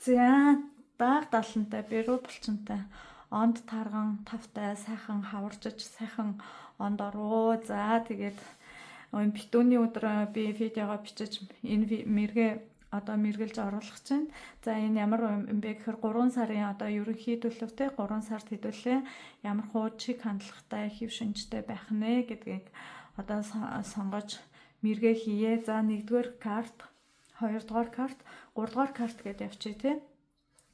За бага далантай, бэрүү булчинтай, онд тарган тавтай, сайхан хаварчиж, сайхан онд ороо. За тэгээд битүүний өдөр би видеого бичиж энэ мэргээ одоо мэргэлж оруулах чинь. За энэ ямар юм бэ гэхээр 3 сарын одоо ерөнхий төлөвтэй 3 сард хэдүүлээ ямар хуучин хандлагатай, хэв шинжтэй байх нэ гэдгийг одоо сонгож мэргээ хийе. За 1-р карт, 2-р карт, 3-р карт гэдээ явчих тий.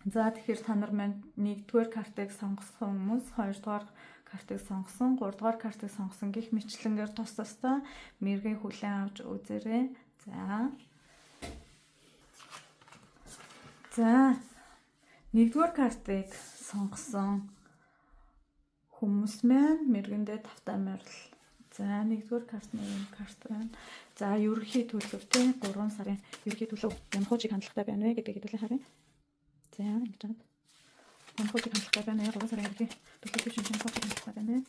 За тэгэхээр та нар маань 1-р картыг сонгосон хүмүүс, 2-р картыг сонгосон, 3-р картыг сонгосон гих мэтлэнгээр тус тусдаа мэргээ хүлээн авч үзээрэй. За 1-р картыг сонгосон хүмүүс маань мэргэндээ тавтай морил. За 1-р картны карт байна. За ерөнхий төлөвтэй 3 сарын ерөнхий төлөв ямар хуучин хандлагатай байна вэ гэдгийг хэдүүлээ харъя. За ингэж байна. Ямар хуучин хандлагатай байна вэ? 3 сарын ерөнхий төлөвтэй шинж хуучин хандлагатай байна вэ?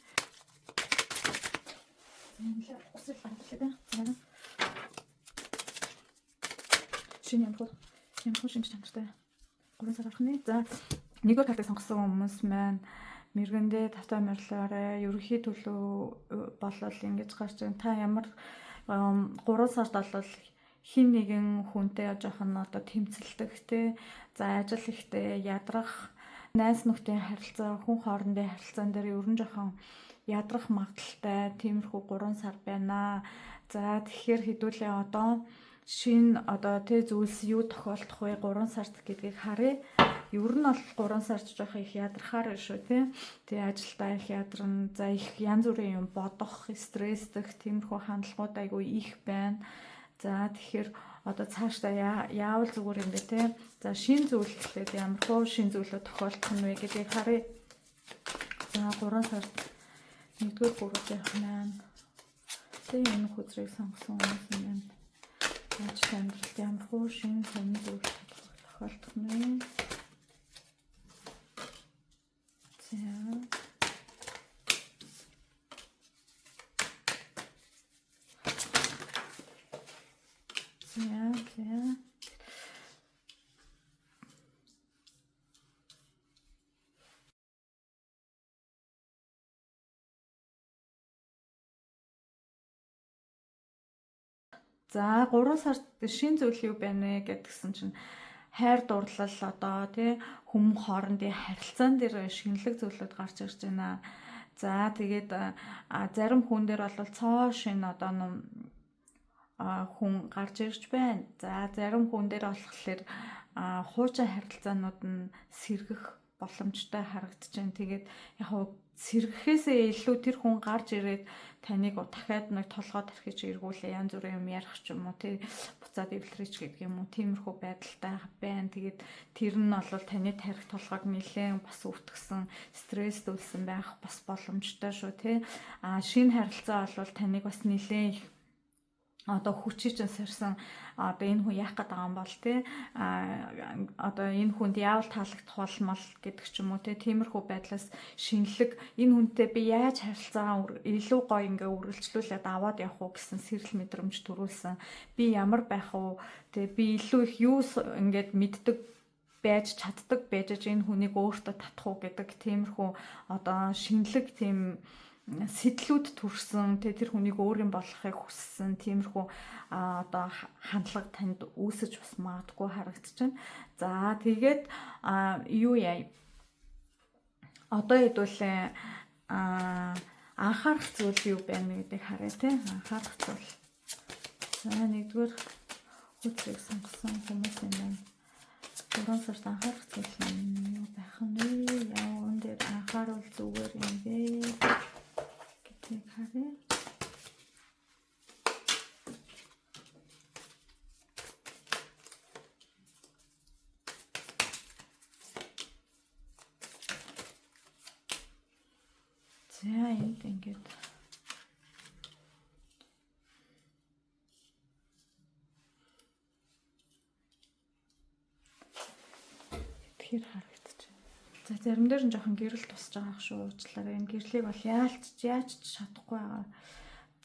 За шинэ ямар хуучин чанартай 3 сар орохны. За 1-р картыг сонгосон хүмүүс маань мэргэндээ тавтай морилоорой. Ерөнхий төлөв болол ингэж гарч байгаа. Та ямар 3 сард бол хин нэгэн хүнтэй жоохон одоо тэмцэлдэх те. За ажил ихтэй ядрах, найз нөхдийн харилцаа, хүн хоорондын харилцаан дээр ерөн жоохон ядрах магадaltaй тиймэрхүү 3 сар байна. За тэгэхээр хэдүүлээ одоо шинэ одоо тэ зүйлс юу тохиолдох вэ 3 сард гэдгийг харъя. Ер нь бол 3 сард жоох их ядрахаар шүү тий. Тэгээ ажилдаа их ядарна. За их янз бүрийн юм бодох, стресстэх тиймэрхүү хандлагууд айгүй их байна. За тэгэхээр одоо цаашдаа яавал зүгээр юм бэ тий. За шин зүйл гэхлээр ямар хөө шин зүйлүүд тохиолдох нь вэ гэдгийг харъя. За 3 сард 1-р бүрэлдэхүүн маань тэгээ энэ хүзрийг сонгосон хүмүүс юм байна. Ажил амьдралд ямар хөө шин сонир зүйл тохиолдох нь вэ? За 3 сард шин зүйл юу байна вэ гэдгсэн чинь хайр дурлал одоо тий хүмүүс хоорондын харилцаан дээр шинэлэг зүйлүүд гарч ирж байна. За тэгээд зарим хүн дээр бол цоо шин одоо хүн гарч ирж байна. За зарим хүн дээр болохоор хуучин харилцаанууд нь сэргэх боломжтой харагдаж байна. Тэгээд яг сэргэхээсээ илүү тэр хүн гарч ирээд таныг дахиад нэг толгойд орхиж эргүүлээ янз бүрийн юм ярих ч юм уу тий буцаад эвлэрэж гэдэг юм уу тиймэрхүү байдалтай байна. Тэгээд тэр нь бол таны тарих толгойг нэлээд бас өвтгсөн стресс дүүлсэн байх бас боломжтой шүү тий. Шинэ харилцаа бол таныг бас нэлээд их одоо хүчиж сарсан одоо энэ хүн яах гээд байгаа юм бол тий одоо энэ хүнд яавал таалагдах болмол гэдэг ч юм уу тиймэрхүү байдлаас шинэлэг энэ хүнтэй би яаж харилцаагаа илүү гоё ингээ үргэлжлүүлээд аваад явах уу гэсэн сэрэл мэдрэмж төрүүлсэн. Би ямар байх уу тий би илүү их юу ингээд мэддэг байж чаддаг байж энэ хүнийг өөртөө татах уу гэдэг тиймэрхүү одоо шинэлэг тийм сэтлүүд төрсөн тэр хүнийг өөрийн болохыг хүссэн тиймэрхүү одоо хандлага танд үүсэж бас магадгүй харагдаж байна. За тэгээд юу яа одоо хэдүүлээ анхаарах зүйл юу байна гэдгийг харъя тий анхаарах зүйл. За 1-р хүчрийг сонгосон хүмүүс юм байна. 3 сард анхаарах зүйл юу байх нь вэ? Явган дээр анхааруул зүгээр юм бэ? Харъя. За энд ингээд тэгэхээр харагдаж байна. За зарим дээр нь жоохон гэрэл тусч байгаа ах шүү. Уучлаарай. Энэ гэрлийг бол яаж ч чадахгүй байгаа.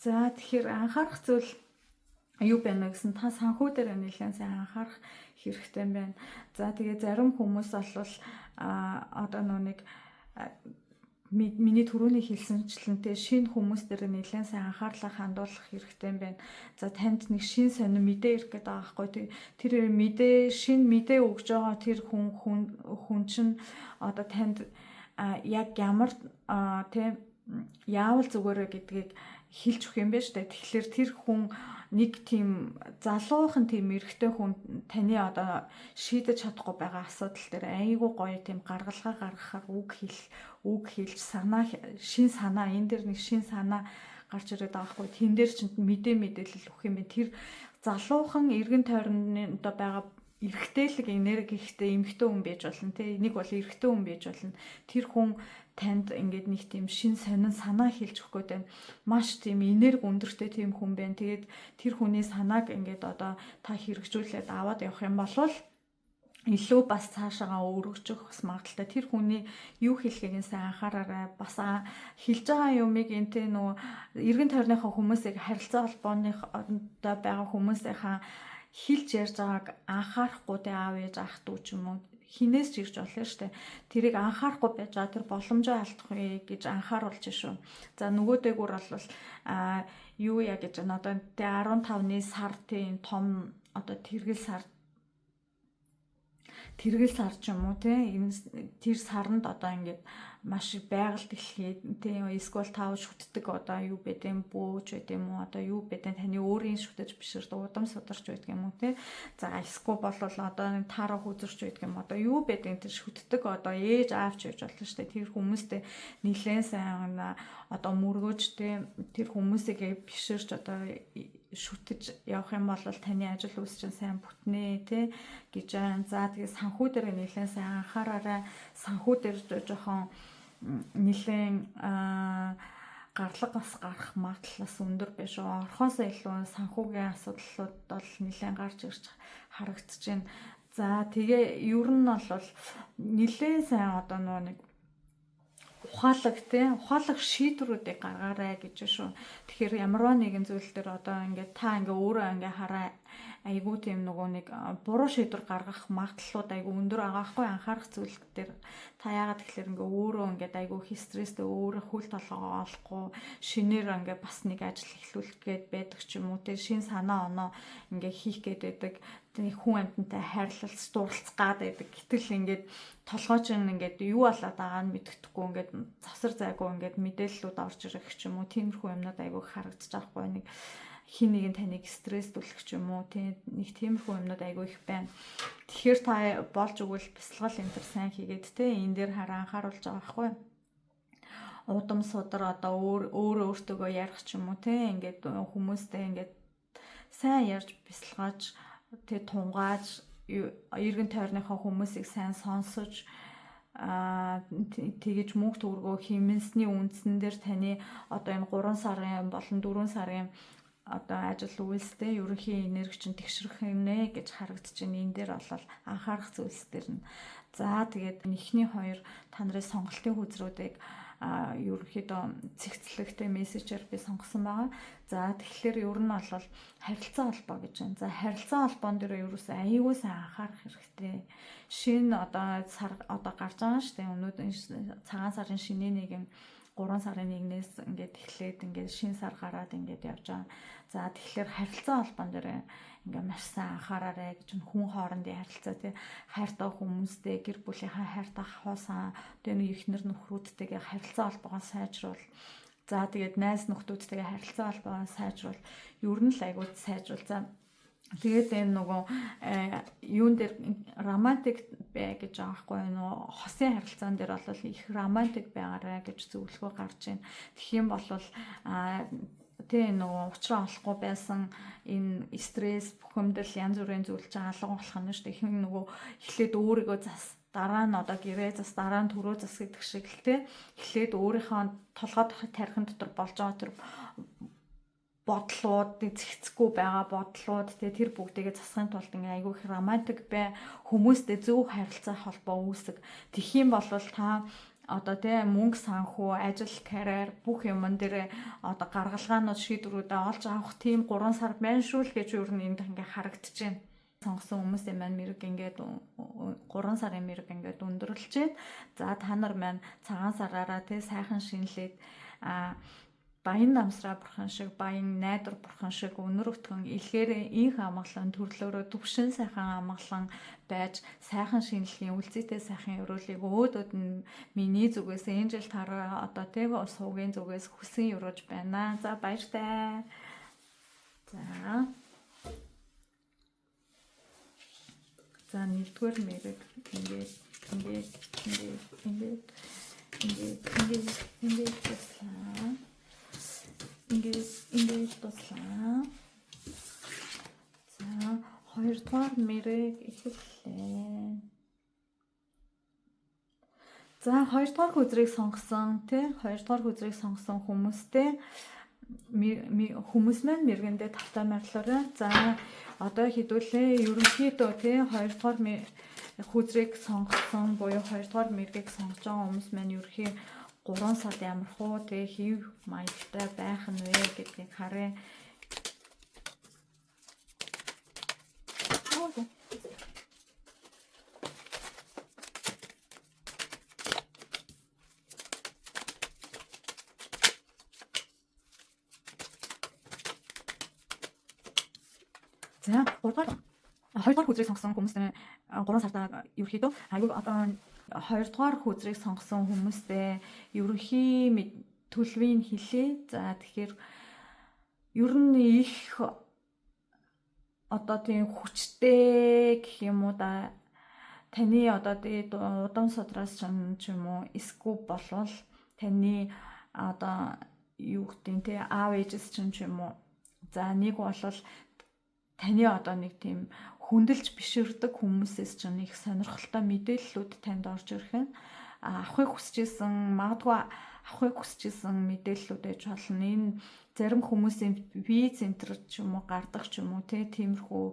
За тэгэхээр анхаарах зүйл юу байна гэсэн та санхүү дээр нэлээд сайн анхаарах хэрэгтэй байна. За тэгээ зарим хүмүүс бол одоо нэг миний түрүүний хэлсэнчлэнтэй шинэ хүмүүс дээр нэлээд сайн анхаарлаа хандуулах хэрэгтэй байна. За танд нэг шинэ сонин мэдээ ирэх гээд байгаа байхгүй. Тэр шинэ мэдээ өгж байгаа тэр хүн чинь одоо танд яг ямар тийм яавал зүгээрээ гэдгийг хэлж өгөх юм байна шүү дээ. Тэгэхээр тэр хүн нэг тийм залуухан тийм эрэгтэй хүн таны одоо шийдэж чадахгүй байгаа асуудал дээр айгүй гоё тийм гаргалгаа гаргахаар үг хэлж шин санаа энэ дэр нэг шин санаа гарч ирээд байгаа хгүй. Тэн дээр чинь мэдээлэл өгөх юм бэ. Тэр залуухан эргэн тойронд байгаа эрэгтэйлэг энергитэй эмэгтэй хүн байж болно тий. Нэг бол эрэгтэй хүн байж болно. Тэр хүн танд ингээд нэг тийм шин сонин санаа хэлж өгөх гээд байна. Маш тийм энерги өндөртэй тийм хүн байна. Тэгээд тэр хүний санааг ингээд одоо та хэрэгжүүлээд аваад явах юм бол илүү бас цаашаагаа өргөжих бас магадaltaй. Тэр хүний юу хэлхийг сайн анхаараарай. Бас хэлж байгаа юмыг энтэй нөгөө эргэн тойрныхоо хүмүүсийг харилцаа холбооны одоо байгаа хүмүүсийнхаа хэлж ярьж байгааг анхаарахгүй тэ аав ээж ах дүү ч юм уу хинээс ч ирж болно шүү дээ. Тэрийг анхаарахгүй байж байгаа тэр боломжоо алдах вэ гэж анхааруулж шүү. За нөгөө дээгүүр бол юу яа гэж байна одоо тэ 15-ны сар тийм том одоо тэргэл сар ч юм уу тийм тэр саранд одоо ингээд маш их байгальд эхлэхэд тийм эсвэл тав шүтдэг одоо юу бэдэм бөөж байд юм уу одоо юу бэдэн таны өөрийн шүтэж бишэрд удам сударч байдаг юм уу тийм за эсвэл бол одоо таараа хүзэрч байдаг юм одоо юу бэдэн тэр шүтдэг одоо ээж аавч байж болно шүү дээ тэр хүмүүстэй нилээн сайн одоо мөргөөж тийм тэр хүмүүсийг бишэрч одоо шүтэж явах юм бол таны ажил үйлс чинь сайн бүтнэ тий гэж байна. За тэгээ санхүү дээр нэлээд сайн анхаараарай. Санхүү дээр жоохон нэлээд гарлага бас гарах магадлал бас өндөр биш үү. Орхоос илүү санхүүгийн асуудлууд бол нэлээд гарч ирж харагдаж байна. За тэгээ ер нь бол нэлээд сайн одоо нэг ухаалаг шийдвэрүүдийг гаргаарай гэж шүү. Тэгэхээр ямарваа нэгэн зүйл дээр одоо ингээд та ингээ өөрөө ингээ хараа айгуу тийм нөгөө нэг буруу шийдвэр гаргах магадлалууд айгуу өндөр байгаа хгүй анхаарах зүйл дээр та яагаад тэгэхээр ингээ өөрөө ингээд айгуу их стресстэй өөрөө хүл толгоо олохгүй шинээр ингээ бас нэг ажил эхлүүлэх гээд байдаг ч юм уу те шин санаа оноо ингээ хийх гээд байдаг хүн амьтантай хайрлалц дурлцгаад байдаг. Гэтэл ингээд толгойч ингээд юу болоод байгаа нь мэддэхгүй ингээд завсар зайгүй ингээд мэдээллүүд орж ирэх ч юм уу тиймэрхүү юмнууд айгүй харагдаж байгаа хгүй нэг хин нэг нь таныг стресстүүлэх ч юм уу тийм нэг тиймэрхүү юмнууд айгүй их байна. Тэгэхээр та болж өгвөл бясалгал энэ төр сайн хийгээд те энэ дээр хараа анхааруулж байгаа хгүй. Удам судар одоо өөртөөгөө ярих ч юм уу те ингээд хүмүүстэй ингээд сайн ярьж бясалгааж тэг тунгааж эргэн тойрныхоо хүмүүсийг сайн сонсож тэгэж мөнгө төгрөгөө хэмнэсний үндсэн дээр таны одоо энэ 3 сарын болон 4 сарын одоо ажил үйлстэй ерөнхий энерги чинь тэгшрэх нэ гэж харагдаж байна. Энэ дээр бол анхаарах зүйлс дээр нь. За тэгээд эхний хоёр та нарын сонголтын хүзрүүдийг ерөнхийдөө цэгцлэгтэй мессежээр би сонгосон байгаа. За тэгэхээр ер нь бол харилцаа холбоо гэж байна. За харилцаа холбоон дээр ерөөсөө аюулгүй сайн анхаарах хэрэгтэй. Шинэ одоо гарч байгаа шүү дээ. Өнөөдөр цагаан сарын шинэ нэгэн 3 сарын 1-ээс ингээд эхлээд ингээд шинэ сар гараад ингээд явж байгаа. За тэгэхээр харилцаа холбоон дээр ингээд маш сайн анхаараарай гэж хүн хоорондын харилцаа тий хайртай хүмүүстэй гэр бүлийнхаа хайртай хаваасан тэгээ нэг ихнэр нөхрүүдтэйгээ харилцаа холбоогоо сайжруул. За тэгээд найз нөхдүүдтэйгээ харилцаа холбоогоо сайжруул. Ер нь л айгуу сайжруул. За тэгээд энэ нөгөө юун дээр романтик бай гэж байгаа хгүй нөгөө хосын харилцаан дээр бол их романтик байгаарай гэж зөвлөгөө гарч байна. Тэгэх юм бол тэгээ нөгөө уучраа олохгүй байсан энэ стресс бухимдал янз бүрийн зүйл чинь алга болох нь шүү дээ. Их нөгөө эхлээд өөрийгөө дараа нь одоо гэрээ дараа нь төрөө гэдэг шиг л те эхлээд өөрийнхөө толгой тархин дотор болж байгаа тэр бодлууд зэгцэхгүй байгаа бодлууд тэр бүгдийгээ засахын тулд ингээ айгүй их романтик бай хүмүүстэй зөв харилцаа холбоо үүсэг. Тэгэх юм бол та одоо тий мөнгө санхүү, ажил, карьер бүх юмн дээр одоо гаргалгаанууд шийдвэрүүдээ олж авах тийм 3 сар байна шүү л гэж юу нэг ингээ харагдаж байна. Сонгосон хүмүүсийн маань мэрэг ингээд 3 сарын мэрэг ингээд өндөрлж байна. За та нар маань цагаан сараараа тий сайхан шинэлээд баян намсраа бурхан шиг, баян найдвар бурхан шиг өнөр өтгөн илгээрээ инх амгалан төрлөөрөө төвшин сайхан амгалан байж сайхан шинэлхийн үлцээтэй сайхан өрөөлийг өөдөөд нь миний зүгээс энэ жил тараа одоо тэг суугийн зүгээс хүсэн өрөөж байна. За баяртай. За нэгдүгээр мэрэг ингээд туслаа. Ингээд туслаа. За хоёрдугаар мэрэг эхэллээ. За хоёрдугаар хүзрийг сонгосон тий хоёрдугаар хүзрийг сонгосон хүмүүстэй хүмүүс маань мэргэндээ тавтай марлаарай. За одоо хэдүүлээ ерөнхийдөө тий хоёрдугаар хүзрийг сонгосон буюу хоёрдугаар мэргийг сонгож байгаа хүмүүс маань ерөнхий 3 сард ямар хуу тий хэв маягтай байх нь вэ гэдгийг харъя. За 2 дугаар хүзрийг сонгосон хүмүүс 3 сартаа ерөөхдөө аюу одоо 2 дугаар хүзрийг сонгосон хүмүүстэй ерөнхий төлөвийг хэлээ. За тэгэхээр ер нь их одоо тийм хүчтэй гэх юм уу да таны одоо дээд удаан содраас ч юм уу эсгүй болвол таны одоо юу гэдэг те аав ээжс ч юм уу. За нэг бол таны одоо нэг тийм хүндэлж биширдэг хүмүүсээс ч нэг сонирхолтой мэдээллүүд танд орж ирэх нь авахыг хүсэжсэн магадгүй авахыг хүсэжсэн мэдээллүүд ээж болно. Энэ зарим хүмүүсийн виз центр ч юм уу гардаг ч юм уу тиймэрхүү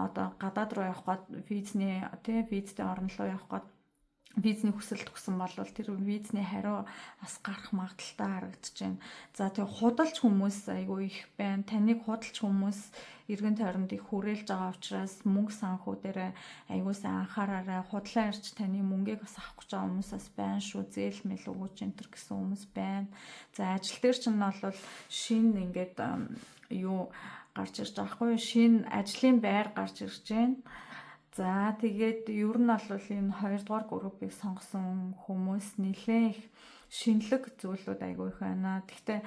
одоо гадаад руу явах гээд визний визтэй орн руу явах гээд визний хүсэлт өгсөн бол тэр визний хариу бас гарах магадaltaй харагдаж байна. За тэг худалч хүмүүс айгүй их байна. Таныг худалч хүмүүс эргэн тойронд их хүрээлж байгаа учраас мөнгө санхүү дээр айгүй сайн анхаараарай. Худлаа ирж таны мөнгийг бас авах гэж байгаа хүмүүс бас байна шүү. Зээл мэл өгөөч энтер гэсэн хүмүүс байна. За ажил дээр ч нь бол шинэ ингээд юу гарч ирж байгаа хгүй шинэ ажлын байр гарч ирж байна. За тэгээд ер нь бол энэ 2 дугаар группыг сонгосон хүмүүс нэлээ их шинэлэг зүйлүүд айгүй их байна. Гэхдээ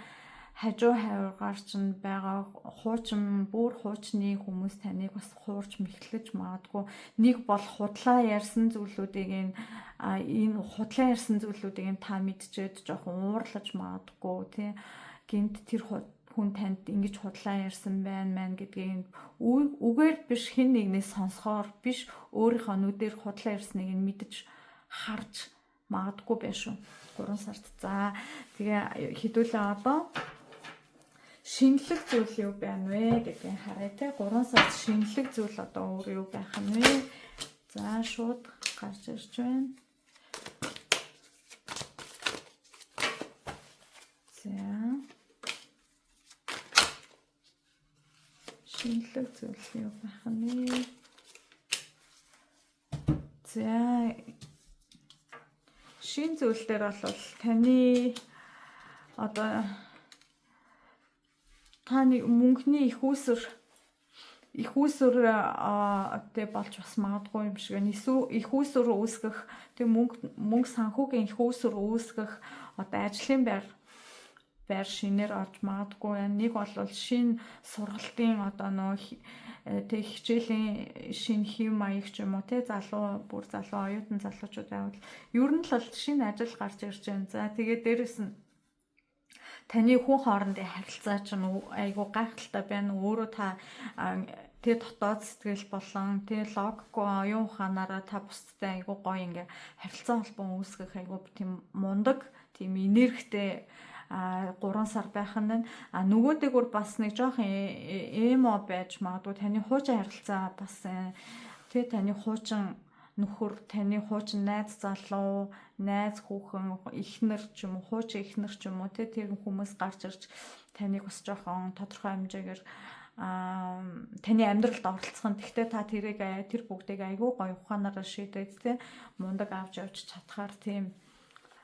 хажуу хавьгаар ч байгаа хуучин бүр хуучны хүмүүс таныг бас хуурч мэхлэж магадгүй. Нэг бол худлаа ярьсан зүйлүүдийг энэ худлаа ярьсан зүйлүүдийг та мэдчихэд жоохон уурлаж магадгүй тий. Гинт тэр хүн танд ингэж худлаа ярьсан байна гэдгийг үгээр биш хэн нэгнээс сонсохоор биш өөрийнхөө нүдээр худлаа ярьсныг мэдэж харж магадгүй байх шүү. 3 сард. За тэгээ хэдүүлээ одоо шинэлэг зүйл юу байна вэ гэдгийг харъя те. 3 сард шинэлэг зүйл одоо өөр юу байх нь вэ? За шууд гарч ирж байна. За шинэлэг зүйл юу байх нь вэ? За шин зүйл дээр бол таны одоо таны мөнгөний их үүсвэр тэг болж бас магадгүй юм шиг. Их үүсвэр үүсгэх тэг мөнгө санхүүгийн их үүсвэр үүсгэх одоо ажлын байр шинээр орж магадгүй. Нэг бол шинэ сургалтын одоо тэг хичээлийн шинэ хэв маяг ч юм уу те залуу оюутан залуучууд байвал ер нь л шинэ ажил гарч ирж байна. За тэгээд дээрэс нь таны хүн хоорондын харилцаа ч айгүй гайхалтай байна. Өөрөө та тэг дотоод сэтгэл болон тэг логикгүй оюун ухаанаараа та бусдтай айгүй гоё ингээ харилцаа холбоо үүсгэх айгүй тийм мундаг тийм энергитэй 3 сар байх нь байна. Нөгөөдөөгөр бас нэг жоохон эмо байж магадгүй таны хуучин харилцаа бас тэг таны хуучин нөхөр, таны хуучин найз залуу, найз хүүхэн, эхнэр ч юм уу, хуучин эхнэр ч юм уу тэр хүмүүс гарч ирж таныг бас жоохон тодорхой хэмжээгээр таны амьдралд оролцох нь. Гэхдээ та тэр бүгдийг айгүй гоё ухаанаараа шийдээд те мундаг авч явж чадхаар тийм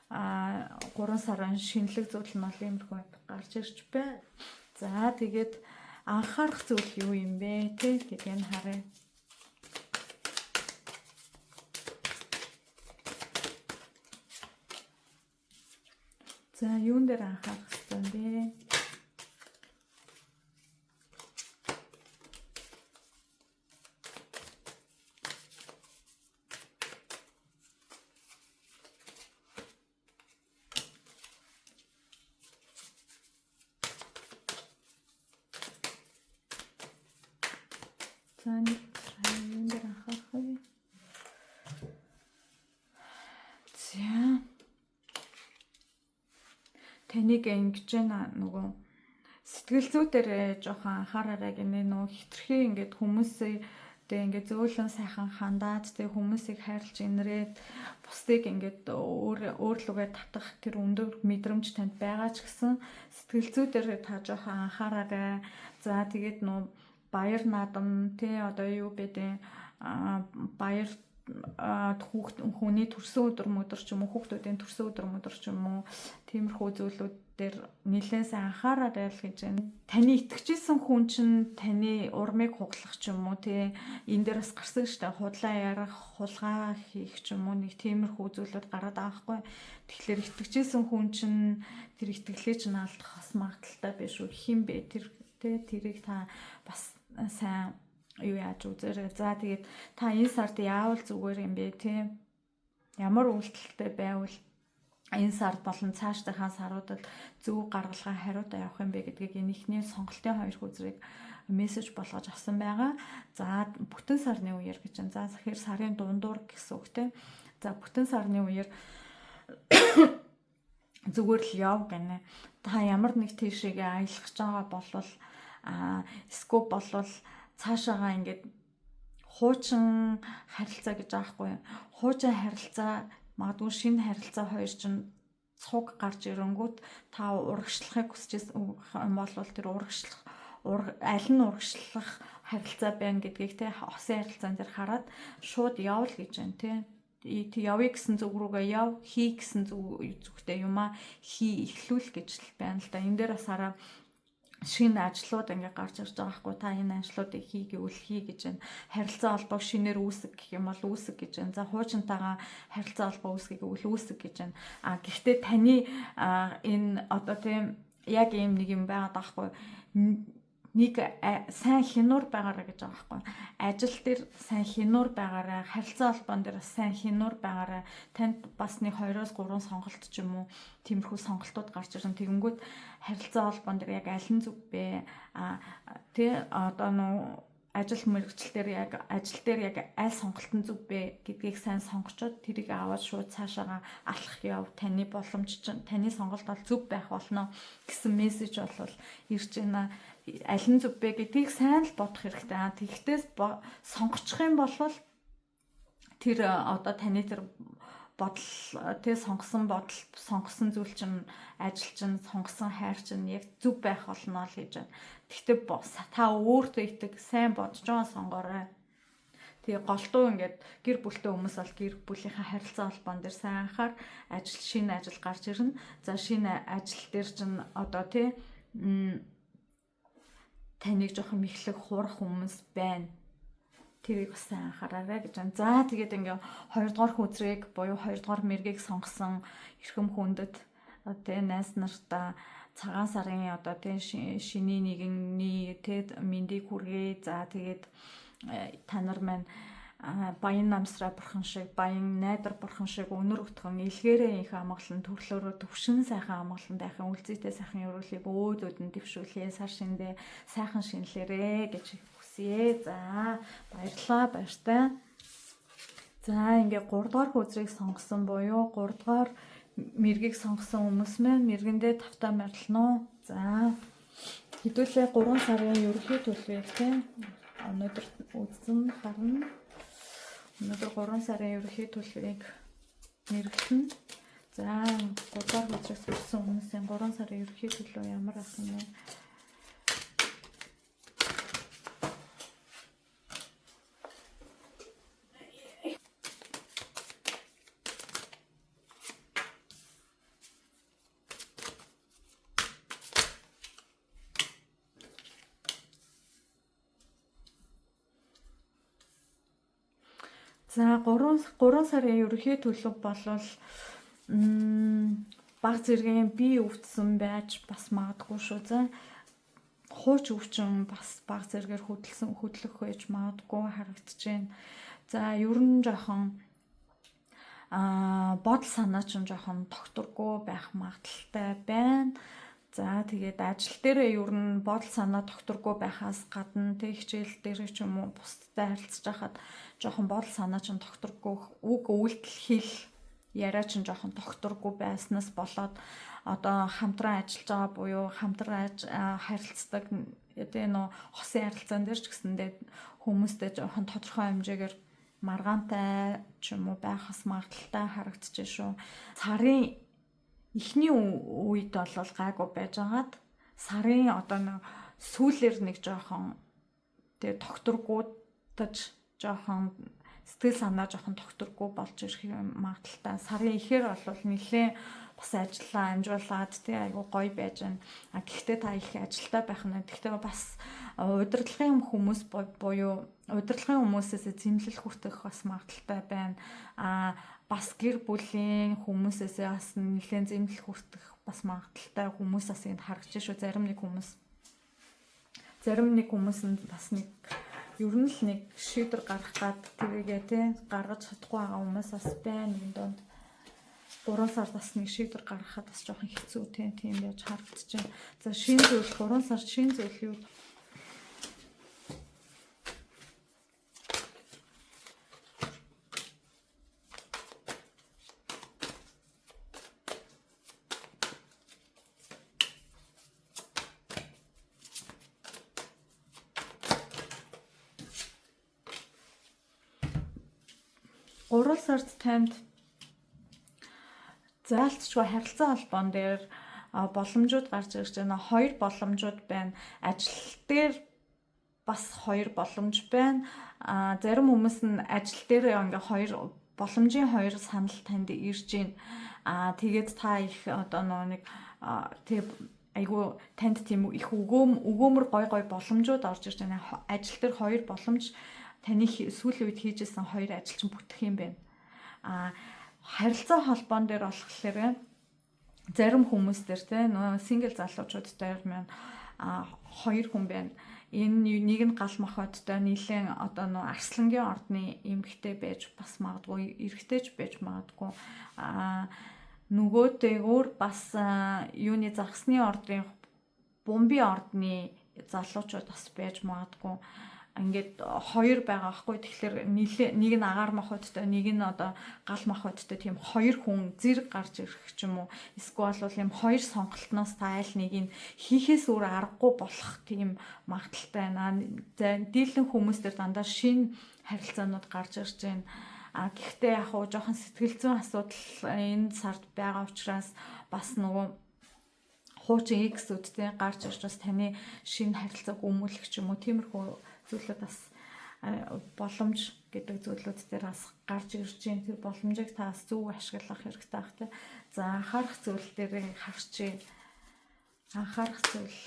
3 сарын шинэлэг зүйл нь бол иймэрхүү гарч ирж байна. За тэгээд анхаарах зүйл юу юм бэ те гэдгийг харъя. За юун дээр анхаарах хэрэгтэй юм бэ? За юун дээр анхаарах вэ? За таныг ингэж нөгөө сэтгэл зүйдээр жоохон анхаараарай гэнэ. Нөгөө хитрхи ингээд хүмүүсээ ингээд зөөлөн сайхан хандаад тэг хүмүүсийг хайрлж инрээд бусдыг ингээд өөр лүгээ татах тэр өндөр мэдрэмж танд байгаа ч гэсэн сэтгэл зүйдээр та жоохон анхаараарай. За тэгээд нөгөө баяр наадам тий одоо юу гэдэг баяр хүний төрсөн өдөр мөдөр ч юм уу, хүүхдүүдийн төрсөн өдөр мөдөр ч юм уу, тиймэрхүү зүйлүүд дээр нэлээд сайн анхаараарай л гэж байна. Таны итгэжсэн хүн чинь таны урмыг хуглах ч юм уу, тий энэ дээр бас гарсан штэ худлаа ярих, хулгай хийх ч юм уу, нэг тиймэрхүү зүйлүүд гараад байгаа хгүй. Тэгэхээр итгэжсэн хүн чинь тэр итгэлээ чинь алдах бас магадaltaй биш үү? Хин бэ тэр тий тэрийг та бас сайн юу яаж үзээрэй. За тэгээд та энэ сард яавал зүгээр юм бэ те? Ямар үйлдэлтэй байвал энэ сард болон цаашдынхаа саруудад зөв гаргалгаа хариутай явах юм бэ гэдгийг энэ ихний сонголтын 2 хүзрийг мессеж болгож авсан байгаа. За бүтэн сарны үеэр гэж байна. За тэгэхээр сарын дундуур гэсэн үг те. За бүтэн сарны үеэр зүгээр л яв гэнэ. Та ямар нэг тийшээгээ аялах гэж байгаа болвол скоп болвол цаашаага ингээд хуучин харилцаа гэж аахгүй. Хуучин харилцаа магадгүй шинэ харилцаа хоёр чинь цуг гарч ирэнгүүт та урагшлахыг хүсэж болвол тэр аль нь урагшлах харилцаа байна гэдгийг те осын харилцаан дээр хараад шууд явал гэж байна те. Явъя гэсэн зүг рүүгээ яв, хий гэсэн зүгтээ юм эхлүүл гэж л байна л да. Энэ дээр бас хараа шинэ ажлууд ингээ гарч ирж байгаа хгүй. Та энэ ажлуудыг хий гэвэл хий гэж байна. Харилцаа холбоог шинээр үүсгэх гэх юм бол үүсгэх гэж байна. За хуучинтайгаа харилцаа холбоо үүсгэх гэвэл үүсгэх гэж байна. Гэхдээ таны энэ одоо тийм яг ийм нэг юм байгаад байгаа хгүй. Нэг сайн хинуур байгаараа гэж байгаа хгүй. Ажил дээр сайн хинуур байгаараа, харилцаа холбоон дээр сайн хинуур байгаараа. Танд бас нэг 2-3 сонголт ч юм уу тиймэрхүү сонголтууд гарч ирэн тэгэнгүүт харилцаа холбоон дээр яг аль нь зүг бэ? Тэ одоо нөө ажил мэргэжил дээр яг аль сонголт нь зүг бэ гэдгийг сайн сонгочоод тэрийг аваад шууд цаашаага алах яв. Таны боломж чинь таны сонголт бол зөв байх болно гэсэн мессеж болвол ирж байна. Аль нь зүг бэ гэдгийг сайн л бодох хэрэгтэй. Тэгэхдээ сонгочих юм бол тэр одоо таны тэр бодол тий сонгосон зүйл чинь ажил чинь сонгосон хайр чинь яг зөв байх болно л гэж байна. Гэхдээ та өөртөө итэг сайн бодож байгаа сонгоорой. Тэгээ голдуу ингээд гэр бүлтэй хүмүүс бол гэр бүлийнхаа харилцаа холбоон дээр сайн анхаар шинэ ажил гарч ирнэ. За шинэ ажил дээр чинь одоо тий таныг жоохон мэхлэг хуурах хүмүүс байна. Тэрийг бас сайн анхаараарай гэж байна. За тэгээд ингээ 2 дугаар хүзрийг буюу 2 дугаар мэргийг сонгосон эрхэм хүндэт одоо найз нартаа цагаан сарын одоо тийм шиний нэгний тэд мэндийг хүргэе. За тэгээд та нар маань баян намсраа бурхан шиг, баян найдар бурхан шиг өнөр өтгөн илгээрээ их амгалан төрлөөрөө төвшин сайхан амгалан байхын үлзийтэй сайхан өрөөлийг өөдөөд нь дэвшүүлээ. Сар шиндээ сайхан шинэлэрээ гэж хүсье. За баярлалаа, баяртай. За ингээ 3 дугаар хүзрийг сонгосон буюу 3 дугаар мэргийг сонгосон хүмүүс маань мэргэндээ тавтаа марлно. За хэдүүлээ 3 сарын ерөнхий төлөвийг тийм өнөөдөр үзсэн харна. Өнөөдөр 3 сарын ерөнхий төлөвийг мэргэжлэн. За 3 дахь өдрөөс хүрсэн хүмүүсийн 3 сарын ерөнхий төлөв ямар ах юм бэ? За 3 сарын ерөнхий төлөв болвол баг зэргийн бие өвдсөн байж бас магадгүй шүү. За хууч өвчин бас баг зэргээр хөдлөх байж магадгүй харагдаж байна. За ер нь жоохон бодол санаа ч жоохон тогтворгүй байх магадaltaй байна. За тэгээд ажил дээрээ ер нь бодол санаа тогтворгүй байхаас гадна тэг хичээл дээр ч юм уу бусдтай харилцаж байхад жоохон бодол санаа ч тогтворгүй үг үйлдэл хэл яриа ч жоохон тогтворгүй байснаас болоод одоо хамтран ажиллаж байгаа буюу хамтран харилцдаг тэгээ нөө хосын харилцаан дээр ч гэсэндээ хүмүүстэй жоохон тодорхой хэмжээгээр маргаантай ч юм уу байхаас магадaltaй харагдаж шүү. Сарын эхний үед бол гайгүй байжгаад сарын одоо нэг сүүлээр нэг жоохон тэгээ тогтворгуудаж жоохон сэтгэл санаа жоохон тогтворгүй болж ирэх магадaltaй. Сарын ихээр бол нэлээ бас ажиллаа амжуулаад тий айгу гоё байж байна. Гэхдээ та их ажилтаа байх нь. Гэхдээ бас удирдлагын хүмүүс буюу удирдлагын хүмүүсээс зэмлэл хүртэх бас магадaltaй байна. Бас гэр бүлийн хүмүүсээс бас нэлээд зэмлэл хүртэх бас магадaltaй хүмүүс бас энд харагдаж шүү. Зарим нэг хүмүүс нь бас нэг ер нь л нэг шийдвэр гаргах гад тэрийгээ тий гаргаж чадахгүй байгаа хүмүүс бас байна. Энд донд 3 сар бас нэг шийдвэр гаргахад бас жоохон хэцүү тийм байж харагдаж байна. За шинэ зүйл 3 сард шинэ зүйл юу? Сард танд заалтчгүй харилцаа холбоон дээр боломжууд гарч ирж байна. 2 боломжууд байна. Ажил дээр бас 2 боломж байна. Зарим хүмүүс нь ажил дээр ингээ 2 боломжийн 2 санал танд ирж байна. Тэгээд та их одоо нэг тэг айгу танд тийм их өгөөмөр гой боломжууд орж ирж байна. Ажил дээр 2 боломж таны сүүлийн үед хийжсэн 2 ажил чинь бүтэх юм байна. Харилцаа холбоон дээр болохоор зарим хүмүүс дээр те сингл залуучууд дээр маань 2 хүн байна. Энэ нэг нь гал махбодтой нийлэн одоо арслангийн ордны эмэгтэй байж бас магадгүй, эрэгтэйч байж магадгүй. Нөгөөтэйгөр бас юуны загсны ордын бомби ордны залуучууд бас байж магадгүй. Ингээд 2 байгаа байхгүй. Тэгэхээр нэг нь агаар махбодтой, нэг нь одоо гал махбодтой тийм 2 хүн зэрэг гарч ирэх ч юм уу. Эсвэл бол юм 2 сонголтноос та айл нэг нь хийхээс өөр аргагүй болох тийм магадaltaй байна. Дийлэн хүмүүс төр дандаа шинэ харилцаанууд гарч ирж байна. Гэхдээ яг хуу жоохон сэтгэл зүйн асуудал энэ сард байгаа учраас бас нөгөө хуучин X-үүдтэй гарч ирж таны шинэ харилцааг өмүүлэх ч юм уу тиймэрхүү зүйлүүд бас боломж гэдэг зүйлүүд дээр бас гарч ирж байна. Тэр боломжийг та бас зөв ашиглах хэрэгтэй байх тийм. За анхаарах зүйл дээр харчээ. Анхаарах зүйл.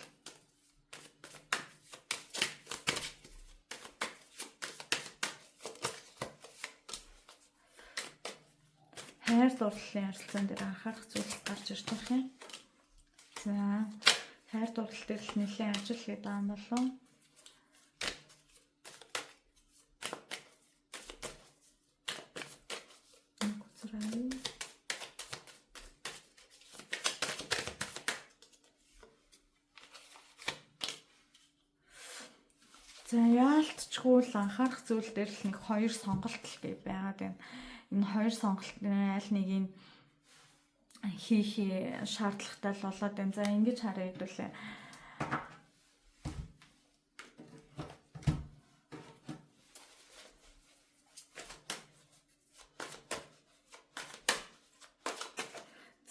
Хайр дурлалын харилцаан дээр анхаарах зүйл гарч ирж байгаа юм. За хайр дурлал дээр л нэлээд ажил гэдэг юм болов. За яалтчгүй л анхаарах зүйл дээр л нэг 2 сонголт л байгаад байна. Энэ 2 сонголтын аль нэгийг хийх шаардлагатай л болоод байна. За ингэж харъя хэдүүлээ.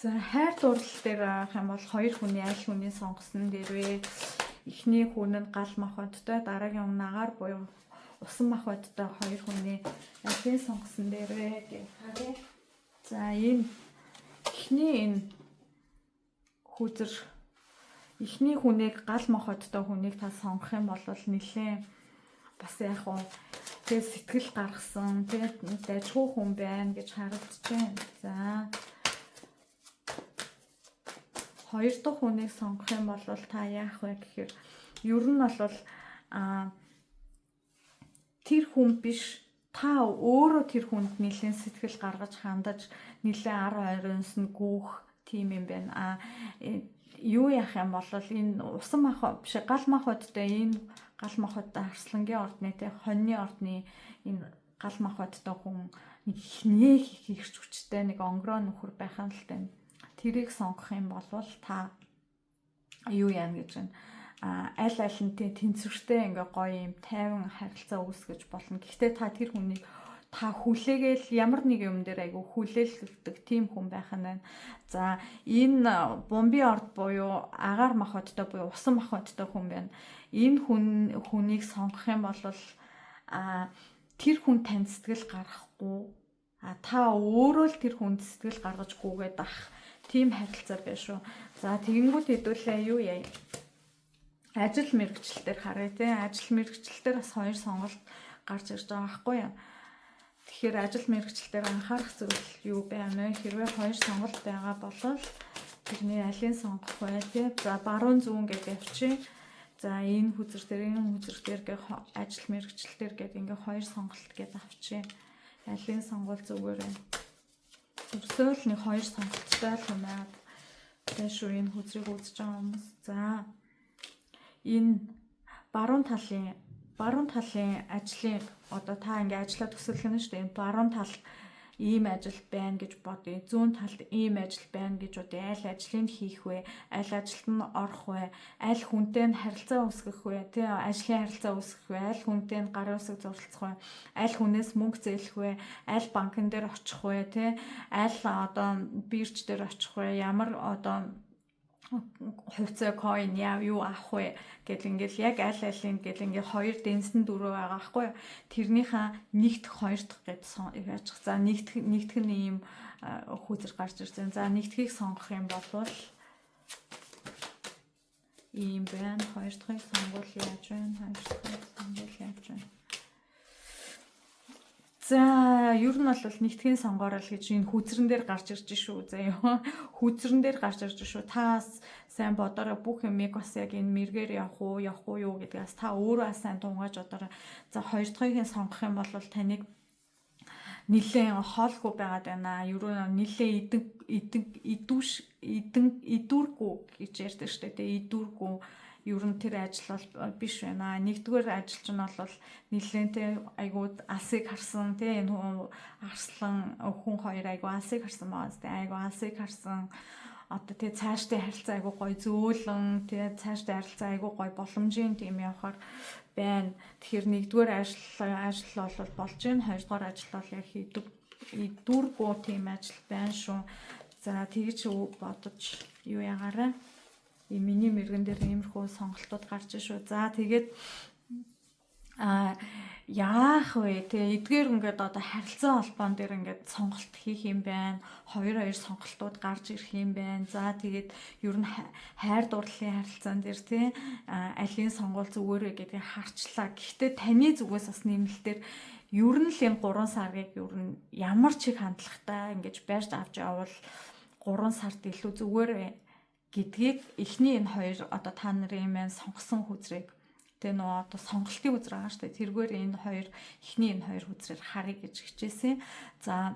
За хайр дурлал дээр авах юм бол хоёр хүний аль хүний сонгосон дээр вэ? Эхний хүн нь гал махбодтой, дараагийн хүн агаар буюу усан махбодтой хоёр хүний алийг сонгосон дээр вэ гэж харъя. За эхний хүзэр эхний хүнийг гал махбодтой хүнийг та сонгох юм бол нэлээд бас яг уу тэгээ сэтгэл гаргасан тэгээ дайжгүй хүн байна гэж харагдаж байна. За хоёр дахь хүнийг сонгох юм бол та яах вэ гэхээр ер нь бол тэр хүн биш та өөрөө тэр хүнд нэлээд сэтгэл гаргаж хандаж нэлээд ар ойроос нь гүүх тийм юм байна. Юу яах юм бол энэ усан мах биш гал махбодтой энэ гал махбодтой арслангийн ордны те хоньны ордны энэ гал махбодтой хүн нэг ихч хүчтэй нэг онгороо нөхөр байх юм л тань. Тэрийг сонгох юм бол та юу яана гэж байна. Аль нь тэнцвэртэй ингээ гоё юм тайван харилцаа үүсгэж болно. Гэхдээ та тэр хүнийг та хүлээгээл ямар нэг юм дээр айгу хүлээлгдэг тийм хүн байх нь байна. За энэ бомби орд буюу агаар махбодтой буюу усан махбодтой хүн байна. Энэ хүнийг сонгох юм бол тэр хүн танд сэтгэл гаргахгүй та өөрөө л тэр хүнд сэтгэл гаргаж гүгээд ах тийм харилцаа байна шүү. За тэгэнгүүт хэдүүлээ юу яа. Ажил мэргэжил дээр харъя те. Ажил мэргэжил дээр бас хоёр сонголт гарч ирж байгаа байхгүй юу? Тэгэхээр ажил мэргэжил дээр анхаарах зүйл юу байна вэ? Хэрвээ хоёр сонголт байгаа бол тэрний алийг сонгох вэ те. За баруун зүүн гэж явчих. За энэ хүзэр дээр гэ ажил мэргэжил дээр гээд ингээ хоёр сонголт гээд авчих. Алийг сонгол зүгээр байна. Ерөөсөө л нэг хоёр сонголттой л юм аа. Тэгээ шүү энэ хүзрийг үзэж байгаа хүмүүс. За энэ баруун талын ажлыг одоо та ингээ ажиллаа төсөөлөх нь шүү дээ. Энэ баруун тал ийм ажил байна гэж бодъё. Зүүн талд ийм ажил байна гэж бодъё. Аль ажлыг хийх вэ? Аль ажилд нь орох вэ? Аль хүнтэй нь харилцаа үүсгэх вэ? Тэ ажлын харилцаа үүсгэх вэ? Аль хүнтэй нь гарын үсэг зурцлах вэ? Аль хүнээс мөнгө зээлэх вэ? Аль банкн дээр очих вэ? Тэ аль одоо бирж дээр очих вэ? Ямар одоо хувьцаа coin юу авах вэ гэл ингээл яг аль-алийг гэл ингээл хоёр дэнсэн дөрөв байгаа байхгүй юу. Тэрнийхээ нэгт хоёр дахь гэж яаж. За нэгтх нь ийм хүзэр гарч ирсэн. За нэгтхийг сонгох юм бол ийм байна. Хоёр дахьыг сонгуул яаж байна? Хоёр дахьыг сонгуул яаж байна? За ер нь бол нэгтгэн сонгоорол гэж энэ хүзрэн дээр гарч ирж шүү. За ёо хүзрэн дээр гарч ирж шүү. Та сайн бодорой бүх юмыг бас яг энэ мэргээр явахгүй юу гэдгээс та өөрөө сайн тунгааж бодорой. За хоёр дахьыг сонгох юм бол таныг нилээн хоолгүй байгаад байна. Ер нь нилээн идүүргүй гэж ярьдаг шүү дээ. Идүүргүй ер нь тэр ажил бол биш байна. Нэгдүгээр ажил чинь бол нэлээд те айгууд алсыг харсан те энэ хүн арслан хүн хоёр айгуу алсыг харсан байгаа зү. Айгуу алсыг харсан одоо те цаашдын харилцаа айгуу гоё зөөлөн те цаашдын харилцаа айгуу гоё боломжийн тийм явахаар байна. Тэгэхээр нэгдүгээр ажил бол болж байна. Хоёрдугаар ажил бол яг идүүргүй тийм ажил байна шүү. За тэгж бодож юу ягаараа миний мэрэгэн дээр иймэрхүү сонголтууд гарч шүү. За тэгээд яах вэ? Тэгээ эдгээр ингээд одоо харилцаа холбоон дээр ингээд сонголт хийх юм байна. Хоёр сонголтууд гарч ирэх юм байна. За тэгээд ер нь хайр дурлалын харилцаан дээр тий алийн сонгуул зүгээрээ гэдгийг харчлаа. Гэхдээ таны зүгээс бас нэмэлтээр ер нь л энэ 3 сарыг ер нь ямар ч их хандлагатай ингэж барьж авч явал 3 сард илүү зүгээр гэдгийг эхний энэ хоёр одоо та нарын юм сонгосон хүзрийг тэгээ нөө одоо сонголтын хүзэр байгаа шүү дээ. Тэргээр энэ хоёр эхний энэ хоёр хүзрээр харъя гэж хичээсэн. За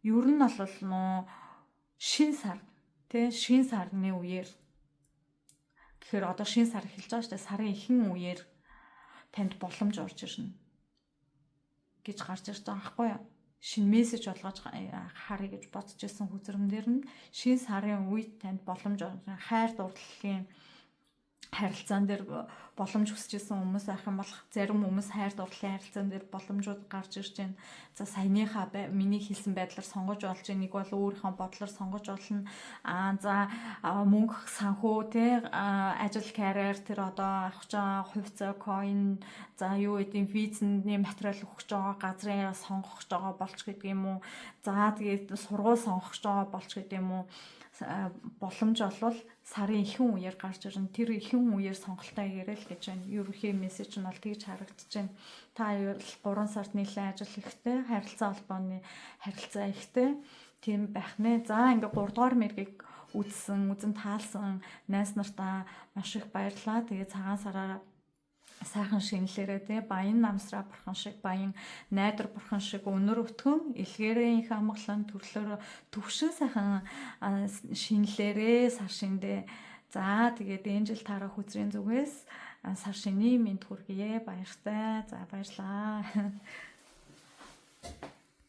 ер нь бол нөө шин сар шин сарны үеэр тэгэхээр одоо шин сар эхэлж байгаа шүү дээ. Сарын ихэнх үеэр танд боломж орж ирнэ гэж гарч ирж байгаа байхгүй юу? Шинэ мессеж болгож харъя гэж бодож ирсэн хүзрэн дээр нь шинэ сарын үед танд боломж хайр дурлалын харилцаан дээр боломж хүсэж исэн хүмүүс байх юм бол зарим хүмүүс хайр дурлалын харилцаан дээр боломжууд гарч ирж байна. За саяныхаа миний хэлсэн байдлаар сонгож болж нэг бол өөрийнхөө бодлоор сонгож болно. За мөнгө санхүү тий ажил карьер тэр одоо авах гэж байгаа хувьцаа coin за юу гэдэг визний материал өгөх гэж байгаа газрын сонгох гэж байгаа болч гэдэг юм уу. За тэгээд сургууль сонгох гэж байгаа болч гэдэг юм уу. Боломж олвол сарын ихэнх үеэр гарч ирнэ. Тэр ихэнх үеэр сонголтоо хийгээрэй л гэж байна. Ерөнхий мессеж нь бол тэгж харагдаж байна. Та 3 сард нийлэн ажил ихтэй, харилцаа холбооны харилцаа ихтэй. Тийм байх нэ. За ингээ 3 дугаар мэргийг үзэн таалсан найз нартаа маш их баярлалаа. Тэгээ цагаан сараар сайхан шинэлэрээ тий баян намсраа бурхан шиг баян найдар бурхан шиг өнөр өтгөн илгээрээ их амгалан төрлөөр төвшин сайхан шинэлэрээ сар шиндээ. За тэгээд энэ жил тарах үзрийн зүгээс сар шинийн мэд хүргэе баяртай. За баярлаа.